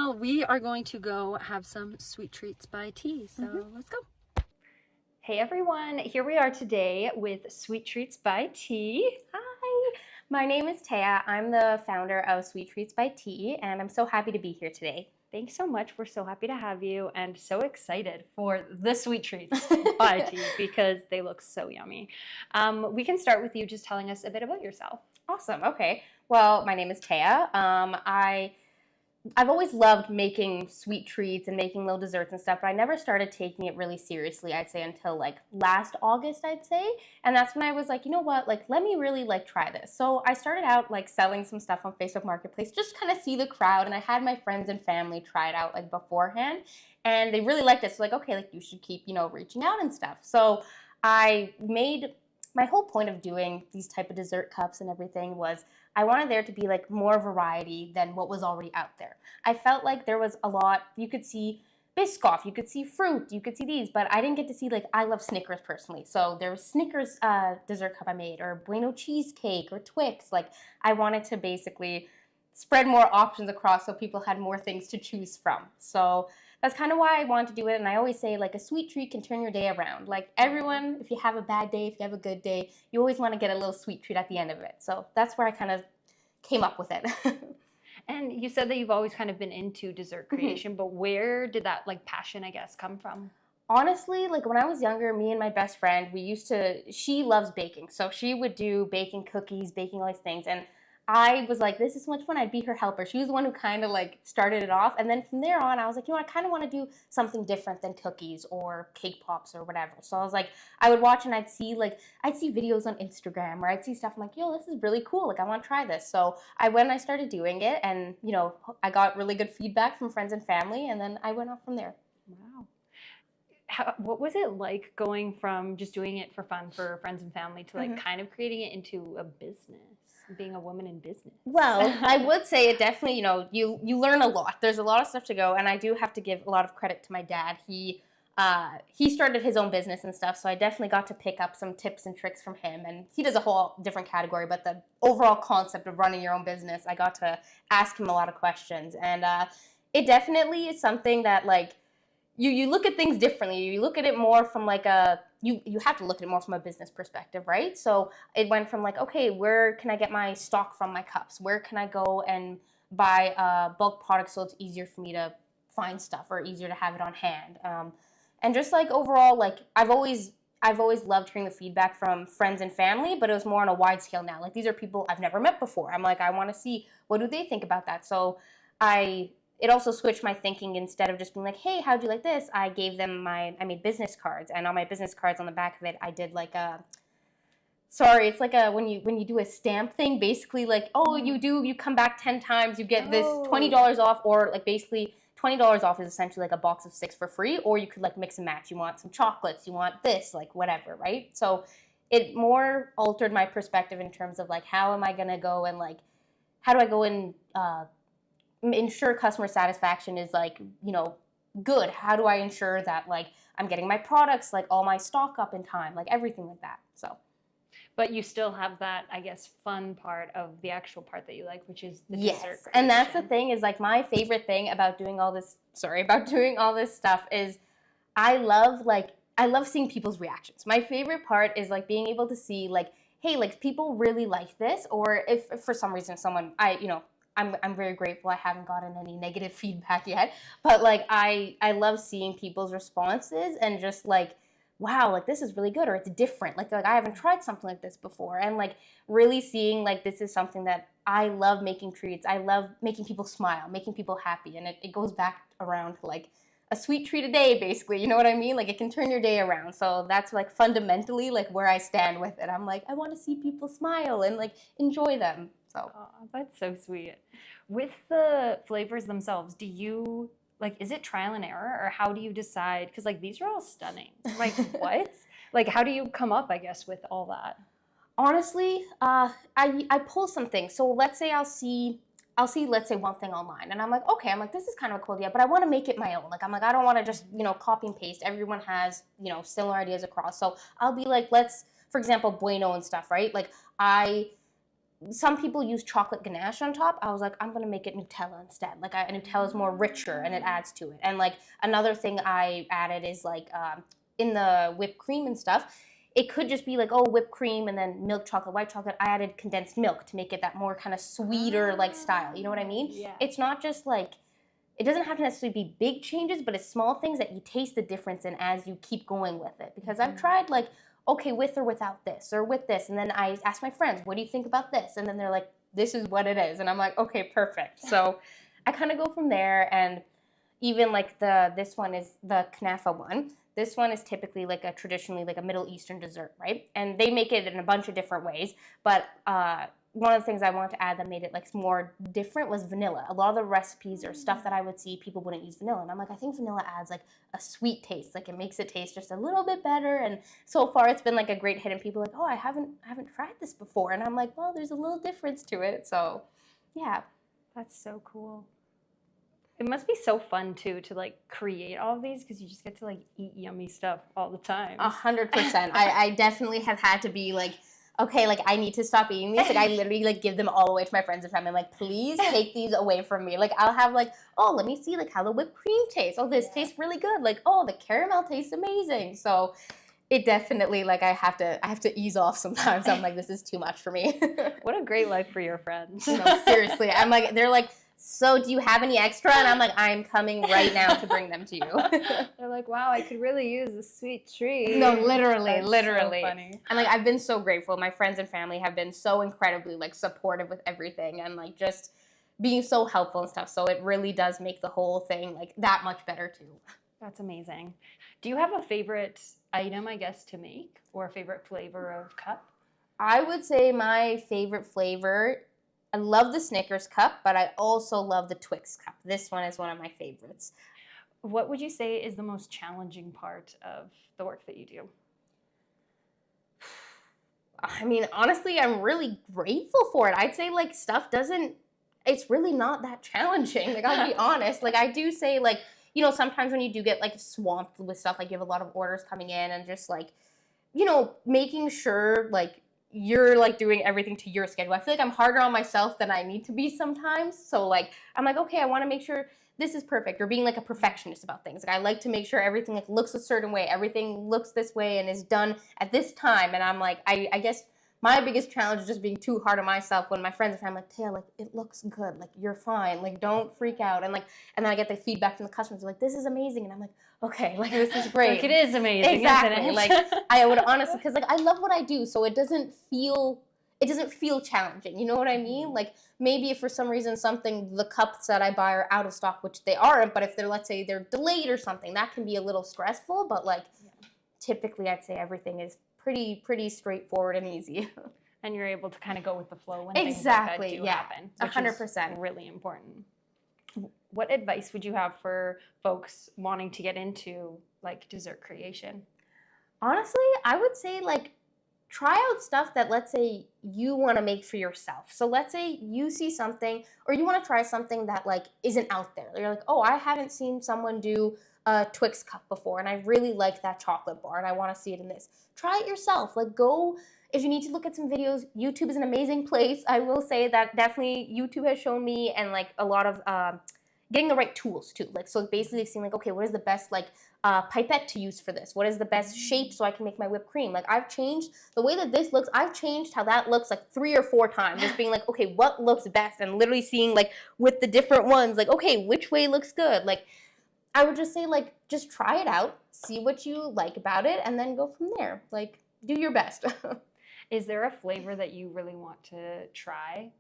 Well, we are going to go have some sweet treats by tea. So let's go. Hey everyone, here we are today with Sweet Treats by Tea. Hi, my name is Thea. I'm the founder of Sweet Treats by Tea, and I'm so happy to be here today. Thanks so much. We're so happy to have you and so excited for the Sweet Treats by Tea because they look so yummy. We can start with you just telling us a bit about yourself. Awesome. Okay. Well, my name is Thea. I've always loved making sweet treats and making little desserts and stuff, but I never started taking it really seriously, I'd say, until like last August, I'd say. And that's when I was like, you know what, like, let me really like try this. So I started out like selling some stuff on Facebook Marketplace, just kind of see the crowd. And I had my friends and family try it out like beforehand, and they really liked it. So like, okay, like you should keep, reaching out and stuff. So I made my whole point of doing these type of dessert cups and everything was I wanted there to be like more variety than what was already out there. I felt like there was a lot. You could see Biscoff, you could see fruit, you could see these, but I didn't get to see, like, I love Snickers personally. So there was Snickers dessert cup I made, or Bueno cheesecake, or Twix. Like, I wanted to basically spread more options across so people had more things to choose from. So that's kind of why I wanted to do it. And I always say, like, a sweet treat can turn your day around. Like, everyone, if you have a bad day, if you have a good day, you always want to get a little sweet treat at the end of it. So that's where I kind of came up with it. And you said that you've always kind of been into dessert creation, but where did that like passion, I guess, come from? Honestly, like when I was younger, me and my best friend, she loves baking. So she would do baking cookies, baking all these things. And I was like, this is so much fun. I'd be her helper. She was the one who kind of like started it off. And then from there on, I was like, I kind of want to do something different than cookies or cake pops or whatever. So I was like, I would watch and I'd see videos on Instagram, or I'd see stuff. I'm like, this is really cool. Like, I want to try this. So I went and I started doing it, and, I got really good feedback from friends and family. And then I went off from there. Wow. What was it like going from just doing it for fun for friends and family to like kind of creating it into a business? Being a woman in business? Well, I would say it definitely, you learn a lot. There's a lot of stuff to go, and I do have to give a lot of credit to my dad. He started his own business and stuff, so I definitely got to pick up some tips and tricks from him. And he does a whole different category, but the overall concept of running your own business, I got to ask him a lot of questions. And it definitely is something that, like, you look at things differently. You look at it more from like you have to look at it more from a business perspective, right? So it went from like, okay, where can I get my stock from my cups? Where can I go and buy bulk products so it's easier for me to find stuff or easier to have it on hand? And just like overall, like I've always loved hearing the feedback from friends and family, but it was more on a wide scale now. Like, these are people I've never met before. I'm like, I want to see, what do they think about that? So it also switched my thinking. Instead of just being like, hey, how'd you like this? I made business cards, and on my business cards on the back of it, I did like it's like when you do a stamp thing, basically like, you come back 10 times, you get this $20 off, or like basically $20 off is essentially like a box of 6 for free, or you could like mix and match. You want some chocolates, you want this, like whatever, right? So it more altered my perspective in terms of like, how am I going to go and like, how do I go and ensure customer satisfaction is like, good? How do I ensure that like I'm getting my products, like all my stock up in time, like everything like that. So, but you still have that, I guess, fun part of the actual part that you like, which is the dessert creation. And that's the thing, is like my favorite thing about doing all this stuff is I love seeing people's reactions. My favorite part is like being able to see like, hey, like people really like this, or if for some reason someone, I'm very grateful I haven't gotten any negative feedback yet, but like I love seeing people's responses and just like, wow, like this is really good, or it's different. Like I haven't tried something like this before, and like really seeing like this is something that I love making treats. I love making people smile, making people happy, and it goes back around to like a sweet treat a day, basically. You know what I mean? Like it can turn your day around. So that's like fundamentally like where I stand with it. I'm like, I want to see people smile and like enjoy them. So that's so sweet. With the flavors themselves, do you like, is it trial and error, or how do you decide? Because like these are all stunning. Like what? Like how do you come up, I guess, with all that? Honestly, I pull some things. So let's say I'll see, let's say, one thing online, and I'm like, okay, this is kind of a cool idea, but I want to make it my own. Like, I'm like, I don't want to just, copy and paste. Everyone has, similar ideas across. So I'll be like, for example, Bueno and stuff, right? Like, some people use chocolate ganache on top. I was like, I'm gonna make it Nutella instead. Like Nutella is more richer and it adds to it. And like another thing I added is like in the whipped cream and stuff, it could just be like, oh, whipped cream and then milk chocolate, white chocolate. I added condensed milk to make it that more kind of sweeter like style. You know what I mean? Yeah. It's not just like, it doesn't have to necessarily be big changes, but it's small things that you taste the difference in as you keep going with it. Because I've tried like, okay, with or without this, or with this. And then I ask my friends, what do you think about this? And then they're like, this is what it is. And I'm like, okay, perfect. So I kind of go from there. And even like this one is the knafa one. This one is typically like traditionally like a Middle Eastern dessert, right? And they make it in a bunch of different ways. But one of the things I wanted to add that made it like more different was vanilla. A lot of the recipes or stuff that I would see, people wouldn't use vanilla. And I'm like, I think vanilla adds like a sweet taste. Like it makes it taste just a little bit better. And so far it's been like a great hit. And people are like, oh, I haven't tried this before. And I'm like, well, there's a little difference to it. So yeah. That's so cool. It must be so fun too to like create all of these because you just get to like eat yummy stuff all the time. 100%. I definitely have had to be like, okay, like I need to stop eating these. Like I literally like give them all away to my friends and family. I'm like, please take these away from me. Like I'll have like, oh, let me see like how the whipped cream tastes. Oh, this tastes really good. Like, oh, the caramel tastes amazing. So it definitely like I have to ease off sometimes. I'm like, this is too much for me. What a great life for your friends. No, seriously. I'm like, they're like, so do you have any extra? And I'm like, I'm coming right now to bring them to you. They're like, wow, I could really use a sweet treat. No, literally. So funny. And like, I've been so grateful. My friends and family have been so incredibly like supportive with everything and like just being so helpful and stuff. So it really does make the whole thing like that much better too. That's amazing. Do you have a favorite item, I guess, to make or a favorite flavor of cup? I would say my favorite flavor, I love the Snickers cup, but I also love the Twix cup. This one is one of my favorites. What would you say is the most challenging part of the work that you do? I mean, honestly, I'm really grateful for it. I'd say like it's really not that challenging. Like I'll be honest. Like I do say like, you know, sometimes when you do get like swamped with stuff, like you have a lot of orders coming in and just like, you know, making sure like you're like doing everything to your schedule. I feel like I'm harder on myself than I need to be sometimes. So like, I'm like, okay, I want to make sure this is perfect, or being like a perfectionist about things. Like I like to make sure everything like looks a certain way, everything looks this way and is done at this time. And I'm like, I guess my biggest challenge is just being too hard on myself when my friends and family are like, Thea, like it looks good, like you're fine, like don't freak out. And then I get the feedback from the customers, like this is amazing. And I'm like, okay, like this is great. Like it is amazing. Exactly. Isn't it? Like I would honestly, because like I love what I do, so it doesn't feel challenging. You know what I mean? Like maybe if for some reason the cups that I buy are out of stock, which they aren't, but if let's say they're delayed or something, that can be a little stressful. But like typically I'd say everything is pretty straightforward and easy. And you're able to kind of go with the flow when exactly, things like that do happen. 100%. Is really important. What advice would you have for folks wanting to get into like dessert creation? Honestly, I would say like try out stuff that let's say you want to make for yourself. So let's say you see something or you want to try something that like isn't out there. You're like, oh, I haven't seen someone do a Twix cup before and I really like that chocolate bar and I want to see it in this. Try it yourself. Like go, if you need to look at some videos, YouTube is an amazing place. I will say that definitely YouTube has shown me and like a lot of getting the right tools too. Like so basically seeing like, okay, what is the best like pipette to use for this? What is the best shape so I can make my whipped cream? Like I've changed the way that this looks. I've changed how that looks like 3 or 4 times. Just being like, okay, what looks best? And literally seeing like with the different ones, like, okay, which way looks good? Like I would just say like, just try it out, see what you like about it, and then go from there. Like do your best. Is there a flavor that you really want to try?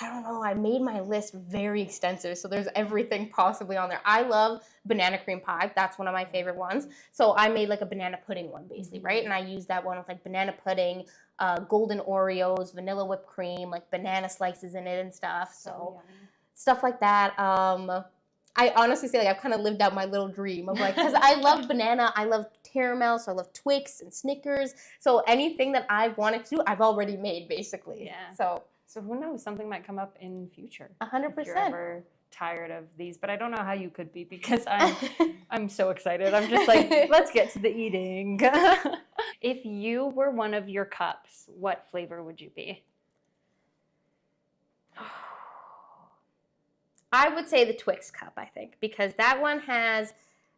I don't know. I made my list very extensive, so there's everything possibly on there. I love banana cream pie. That's one of my favorite ones. So I made like a banana pudding one basically, right? And I used that one with like banana pudding, golden Oreos, vanilla whipped cream, like banana slices in it and stuff. So stuff like that. I honestly say like I've kind of lived out my little dream of like, because I love banana, I love caramel, so I love Twix and Snickers. So anything that I wanted to do, I've already made basically. Yeah. So who knows? Something might come up in future. 100%. If you're ever tired of these, but I don't know how you could be because I'm so excited. I'm just like, let's get to the eating. If you were one of your cups, what flavor would you be? I would say the Twix cup, I think, because that one has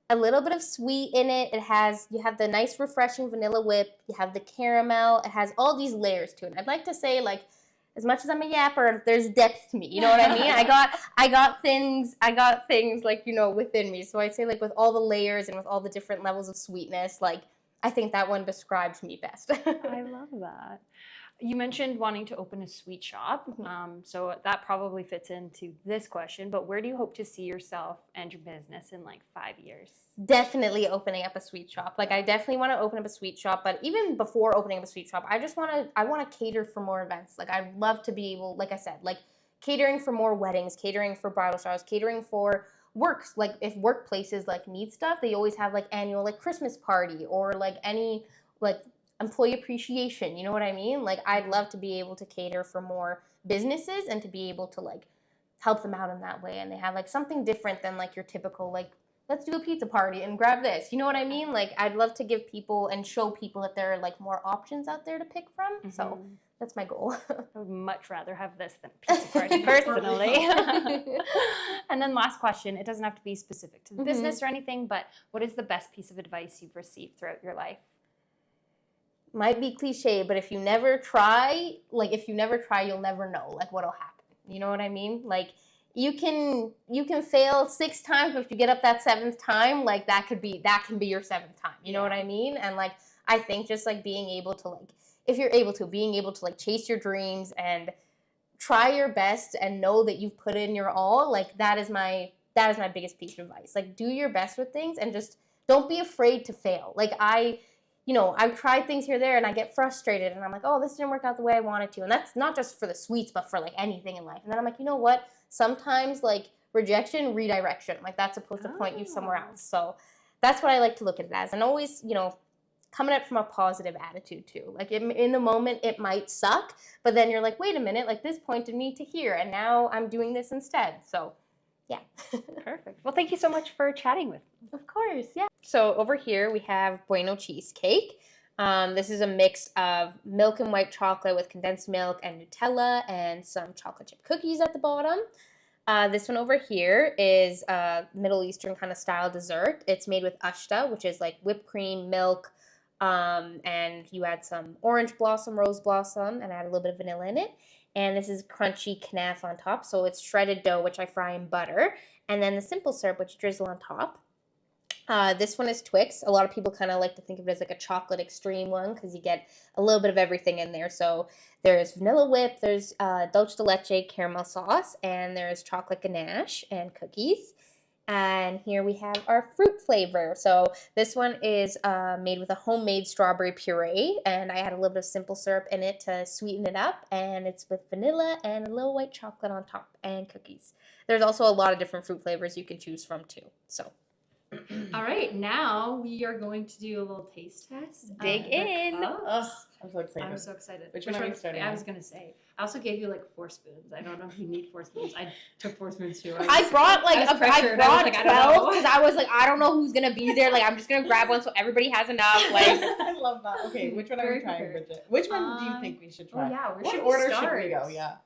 a little bit of sweet in it. You have the nice refreshing vanilla whip, you have the caramel, it has all these layers to it. I'd like to say, like, as much as I'm a yapper, there's depth to me. You know what I mean? I got things like, you know, within me. So I'd say, like, with all the layers and with all the different levels of sweetness, like, I think that one describes me best. I love that. You mentioned wanting to open a sweet shop. So that probably fits into this question, but where do you hope to see yourself and your business in like 5 years? Definitely opening up a sweet shop. Like, I definitely want to open up a sweet shop, but even before opening up a sweet shop, I want to cater for more events. Like, I'd love to be able, like I said, like catering for more weddings, catering for bridal showers, catering for works. Like, if workplaces like need stuff, they always have like annual like Christmas party or like any like employee appreciation, you know what I mean? Like, I'd love to be able to cater for more businesses and to be able to like help them out in that way. And they have like something different than like your typical like, let's do a pizza party and grab this. You know what I mean? Like, I'd love to give people and show people that there are like more options out there to pick from. So that's my goal. I would much rather have this than a pizza party personally. And then last question, it doesn't have to be specific to the business or anything, but what is the best piece of advice you've received throughout your life? Might be cliche, but if you never try, you'll never know like what'll happen. You know what I mean? Like, you can fail 6 times, but if you get up that 7th time, like that can be your 7th time. You know what I mean? And like, I think just like being able to like, if you're able to, being able to like chase your dreams and try your best and know that you've put in your all, like that is my biggest piece of advice. Like, do your best with things and just don't be afraid to fail. Like, I've tried things here or there and I get frustrated and I'm like, oh, this didn't work out the way I wanted to. And that's not just for the sweets, but for like anything in life. And then I'm like, you know what? Sometimes like rejection, redirection, like that's supposed to point you somewhere else. So that's what I like to look at it as. And always, you know, coming at it from a positive attitude too. Like, in the moment it might suck, but then you're like, wait a minute, like this pointed me to here and now I'm doing this instead. So yeah. Perfect. Well, thank you so much for chatting with me. Of course, yeah. So over here we have Bueno cheesecake. This is a mix of milk and white chocolate with condensed milk and Nutella and some chocolate chip cookies at the bottom. This one over here is a Middle Eastern kind of style dessert. It's made with ashta, which is like whipped cream, milk, and you add some orange blossom, rose blossom, and add a little bit of vanilla in it. And this is crunchy knaf on top. So it's shredded dough, which I fry in butter. And then the simple syrup, which you drizzle on top. This one is Twix. A lot of people kind of like to think of it as like a chocolate extreme one because you get a little bit of everything in there. So there's vanilla whip, there's dulce de leche caramel sauce, and there's chocolate ganache and cookies. And here we have our fruit flavor. So this one is made with a homemade strawberry puree, and I add a little bit of simple syrup in it to sweeten it up, and it's with vanilla and a little white chocolate on top and cookies. There's also a lot of different fruit flavors you can choose from too. So. All right, now we are going to do a little taste test. Dig in. Oh, I'm so excited. I'm so excited. Which one are we starting I with? was going to say, I also gave you like 4 spoons. I don't know if you need 4 spoons. I took 4 spoons too. I brought I was pressured. I was like, I don't 12 know. because I was like, I don't know who's gonna be there. Like, I'm just gonna grab one so everybody has enough. Like, I love that. Okay, which one are we Very trying, prepared. Bridget? Which one do you think we should try? Oh yeah, where What should order we should start? we go? Yeah.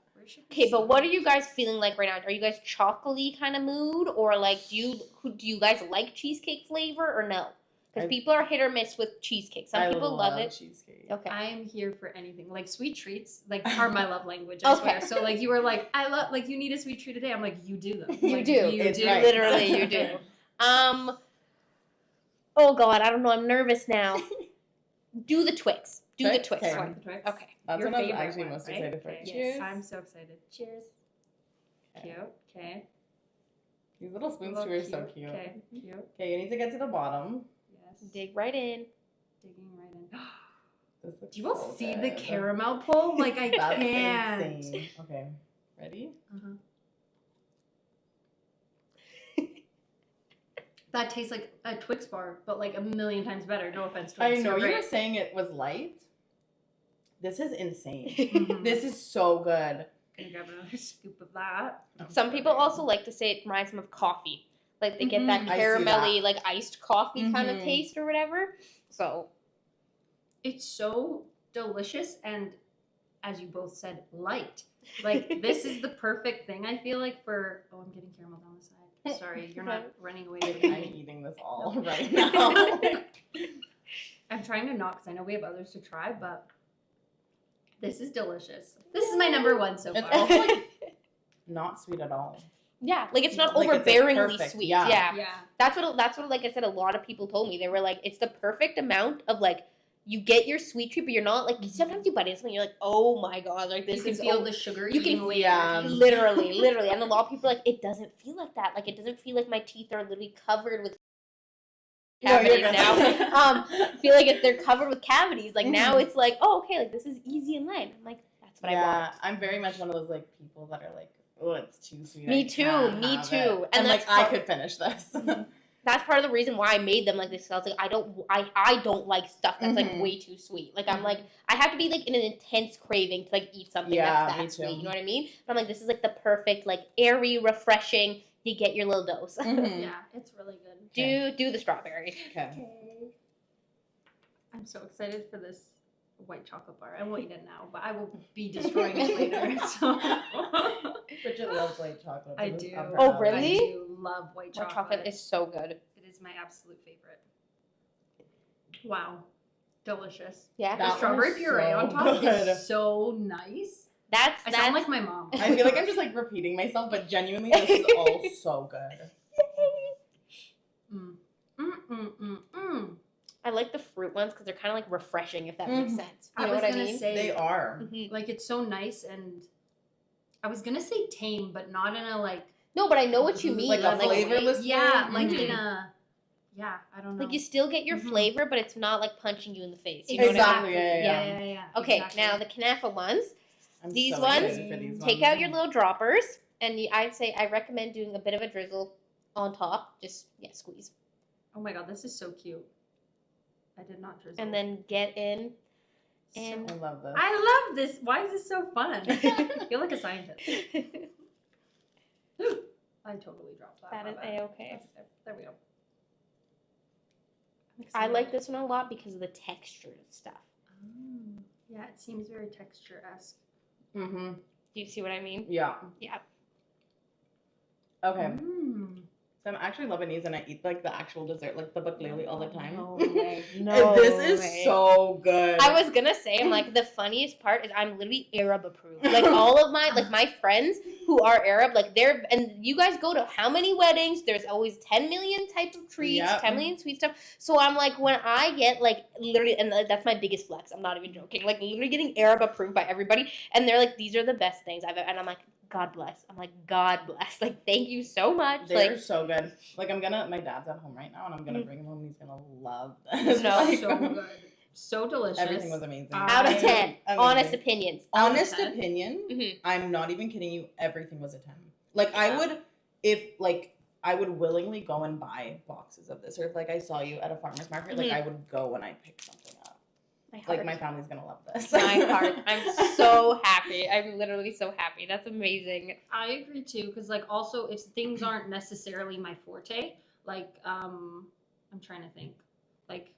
okay, but what are you guys feeling like right now? Are you guys chocolatey kind of mood, or like do you guys like cheesecake flavor or no? Because people are hit or miss with cheesecake. Some people love it. Cheesecake. Okay. I am here for anything. Like sweet treats, like are my love language. I swear. So like you were like, I love like you need a sweet treat today. I'm like, you do them. You Like, do. You It's do. right. Literally, you do. Oh God, I don't know. I'm nervous now. Do the Twix. Do the Twix? Twix Okay. one. Twix. Okay. That's Your what I'm favorite actually one, most right? excited for. Okay. Cheers. I'm so excited. Cheers. Cute. Okay. These little spoons too are so cute. Okay. Cute. Okay, you need to get to the bottom. Yes. Dig right in. Digging right in. This looks Do you all so see the good. caramel pull? Like I That's can't. insane. Okay, ready? Uh-huh. That tastes like a Twix bar, but like a million times better. No offense, Twix. I know You're you were great. saying it was light. This is insane. Mhm. This is so good. Gonna grab another scoop of that. Some people also like to say it reminds them of coffee. Like they get that Mhm. I see caramelly, that. like iced coffee kind of Mhm. taste or whatever. So It's so delicious and, as you both said, light. Like, this is the perfect thing, I feel like, for... Oh, I'm getting caramel down the side. Sorry, you're not running away with I'm me. eating this all right now. I'm trying to not, because I know we have others to try, but this is delicious. This is my number one so It's far. also like not sweet at all. Yeah, like it's not Like, it's, like, overbearingly perfect, sweet. yeah. Yeah. That's what like I said, a lot of people told me. They were like, it's the perfect amount of like, you get your sweet treat, but you're not like, sometimes you bite into something, you're like, oh my god, like this You can is feel the sugar you can eating away. yeah. your teeth. literally. And a lot of people are like, it doesn't feel like that. Like it doesn't feel like my teeth are literally covered with cavities now. Feel like if they're covered with cavities, like now it's like, oh okay, like this is easy and light. I'm like, that's what I want. I'm very much one of those like people that are like, oh, it's too sweet. Me I too, can't me have too. it. And And like that's I part- could finish this. That's part of the reason why I made them like this. I was like, I don't like stuff that's like Mhm. way too sweet. Like I'm like, I have to be like in an intense craving to like eat something Yeah, that's me that sweet. too. You know what I mean? But I'm like, this is like the perfect, like airy, refreshing. You get your little dose. Mhm. Yeah, it's really good. Do the strawberry. Okay. I'm so excited for this white chocolate bar. I won't eat it now, but I will be destroying it later. So. Bridget loves white chocolate. I This is do. up her Oh, alley. really? I do love white White chocolate. chocolate is so good. It is my absolute favorite. Wow. Delicious. Yeah. The That strawberry one's puree so on top good. is so nice. That's I sound like my mom. I feel like I'm just like repeating myself, but genuinely, this is all so good. Mm. Mm, mm, mm, mm. I like the fruit ones because they're kind of like refreshing, if that makes Mhm. sense. You I know was what I gonna mean? say, They are. Mhm. like, it's so nice, and I was gonna say tame, but not in a like No, but I know what you mean. Like a like, flavorless yeah, way? like Mhm. in a I don't know. Like you still get your Mhm. flavor, but it's not like punching you in the face. You know Exactly. what I mean? Yeah. yeah. Okay, exactly. now the Knafa ones. I'm These so ones, excited for these Take ones. out your little droppers, and I'd say I recommend doing a bit of a drizzle on top. Just squeeze, Oh my god, this is so cute. I did not drizzle. and then get in. And I love this. I love this. Why is this so fun? I feel like a scientist. I totally dropped that. That My is bad. A-okay. There we go. I'm I like excited. this one a lot because of the texture and stuff. Oh, yeah, it seems very texture-esque. Mm-hmm. Do you see what I mean? Yeah. Yeah. Okay. Mm. So I'm actually Lebanese and I eat like the actual dessert, like the baklava all the time. No way. No This is way. so good. I was gonna say, I'm like, the funniest part is I'm literally Arab approved. Like all of my friends who are Arab, like and you guys go to how many weddings? There's always 10 million types of treats, Yep. 10 million sweet stuff. So I'm like, when I get like literally, and that's my biggest flex. I'm not even joking. Like literally getting Arab approved by everybody, and they're like, these are the best things I've ever. And I'm like, God bless. I'm like, God bless. Like, thank you so much. They're Like, so good. Like my dad's at home right now and I'm gonna bring him home. He's gonna love this. No. Like, So good. So delicious. everything was amazing. out of 10, Amazing. honest opinions. Honest 10? opinion, Mhm. I'm not even kidding you. Everything was a 10. Like Yeah. I would, if like I would willingly go and buy boxes of this, or if like I saw you at a farmer's market, like Mhm. I would go and I pick something up. My heart. Like my family's gonna love this. My heart. I'm so happy. I'm literally so happy. That's amazing. I agree too, because like also if things aren't necessarily my forte, like I'm trying to think, like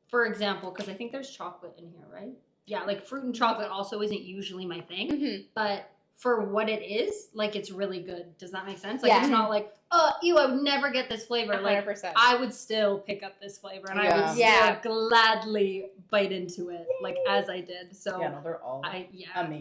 for example, because I think there's chocolate in here, right? Yeah, like fruit and chocolate also isn't usually my thing, Mm-hmm. but for what it is, like it's really good. Does that make sense? Like Yeah. it's not like, oh, ew, I would never get this flavor. Like 100%. I would still pick up this flavor and I Yeah. would still Yeah. gladly bite into it, like as I did. So yeah, no, they're all.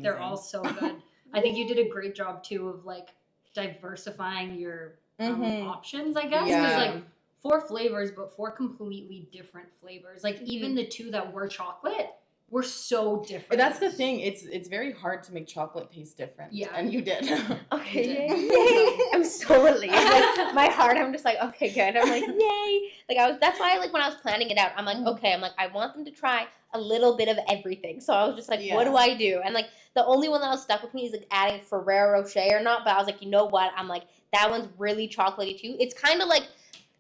they're all so good. I think you did a great job too of like diversifying your Mhm. options, I guess. Yeah. Because like 4 flavors, but 4 completely different flavors. Like even the 2 that were chocolate were so different. That's the thing. It's very hard to make chocolate taste different. Yeah. And you did. Okay, You yay. I'm so relieved. Like, my heart, I'm just like, okay, good. I'm like, yay. Like that's why like when I was planning it out, I'm like, okay, I'm like, I want them to try a little bit of everything. So I was just like, what do I do? And like the only one that was stuck with me is like adding Ferrero Rocher or not, but I was like, you know what? I'm like, that one's really chocolatey too. It's kind of like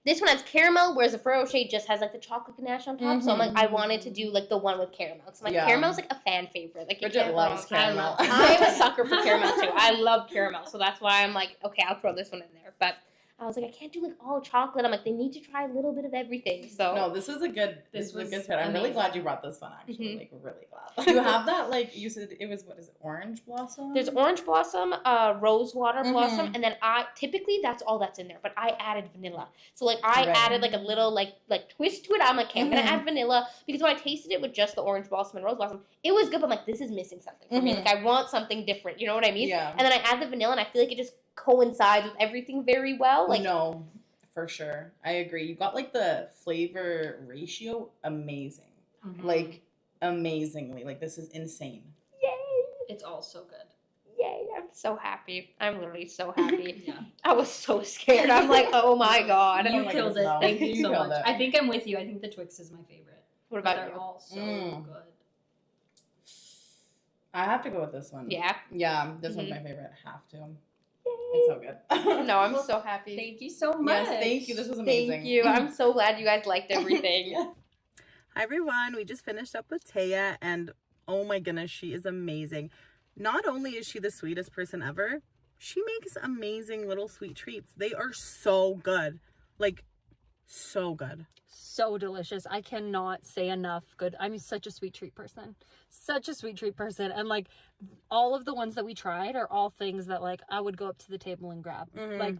this one has caramel, whereas the Ferrero Rocher just has like the chocolate ganache on top. So I'm like, I wanted to do like the one with caramel. So I'm like, Yeah. caramel's like a fan favorite. Like you Bridget can't loves go wrong. caramel. I'm a sucker for caramel too. I love caramel, so that's why I'm like, okay, I'll throw this one in there. But I was like, I can't do like all chocolate. I'm like, they need to try a little bit of everything. So No, this was a good. This was a good fit. I'm really amazing. glad you brought this one. Actually, Mhm. like really glad. You have that like you said it was what is it? Orange blossom. there's orange blossom, rose water blossom, Mhm. and then typically that's all that's in there. But I added vanilla. So like I Right. added like a little like twist to it. I'm like, okay, I'm gonna Mhm. add vanilla because when I tasted it with just the orange blossom and rose blossom, it was good. But I'm like, this is missing something for me. Mhm. Like I want something different. You know what I mean? Yeah. And then I add the vanilla, and I feel like it just coincides with everything very well. Like No, for sure. I agree. You got like the flavor ratio amazing. Mhm. Like amazingly. Like this is insane. yay, It's all so good. yay! I'm so happy. I'm literally so happy. Yeah. I was so scared. I'm like, oh my god. You Oh my killed goodness, it. no. Thank you You so killed much. it. I think I'm with you. I think the Twix is my favorite. What But about they're you? all so Mm. good. I have to go with this one. Yeah. Yeah, this one's Mhm. my favorite. Have to. It's so good. No, I'm so happy. Thank you so much. Yes, thank you. This was amazing. Thank you. I'm so glad you guys liked everything. Hi everyone, we just finished up with Thea and oh my goodness, she is amazing. Not only is she the sweetest person ever, she makes amazing little sweet treats. They are so good. Like, so good. So delicious. I cannot say enough good. I'm such a sweet treat person. Such a sweet treat person. And like all of the ones that we tried are all things that like I would go up to the table and grab. Mhm. Like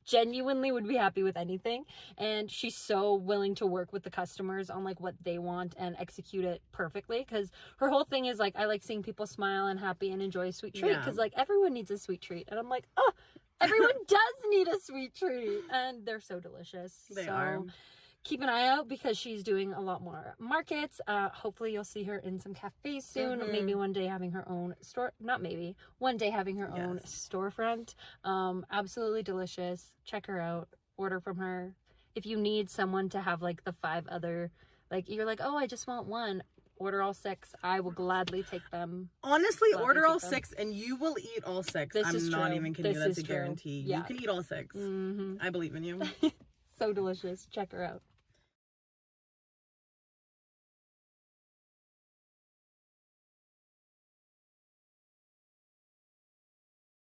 genuinely would be happy with anything. And she's so willing to work with the customers on like what they want and execute it perfectly. Because her whole thing is like, I like seeing people smile and happy and enjoy a sweet treat. Yeah. Because like everyone needs a sweet treat. And I'm like, oh, everyone does need a sweet treat. And they're so delicious. They so are. keep an eye out because she's doing a lot more markets. Hopefully you'll see her in some cafes soon. Mhm. Maybe one day having her own store. Not maybe. One day having her own Yes. storefront. Absolutely delicious. Check her out. Order from her. If you need someone to have like the 5 other, like you're like, oh, I just want one. Order all 6. I will gladly take them. Honestly, Glad order we all took them. 6 and you will eat all 6. This I'm is not true. even kidding you. This That's a is true. guarantee. Yeah. You can eat all 6. Hmm I believe in you. So delicious. Check her out.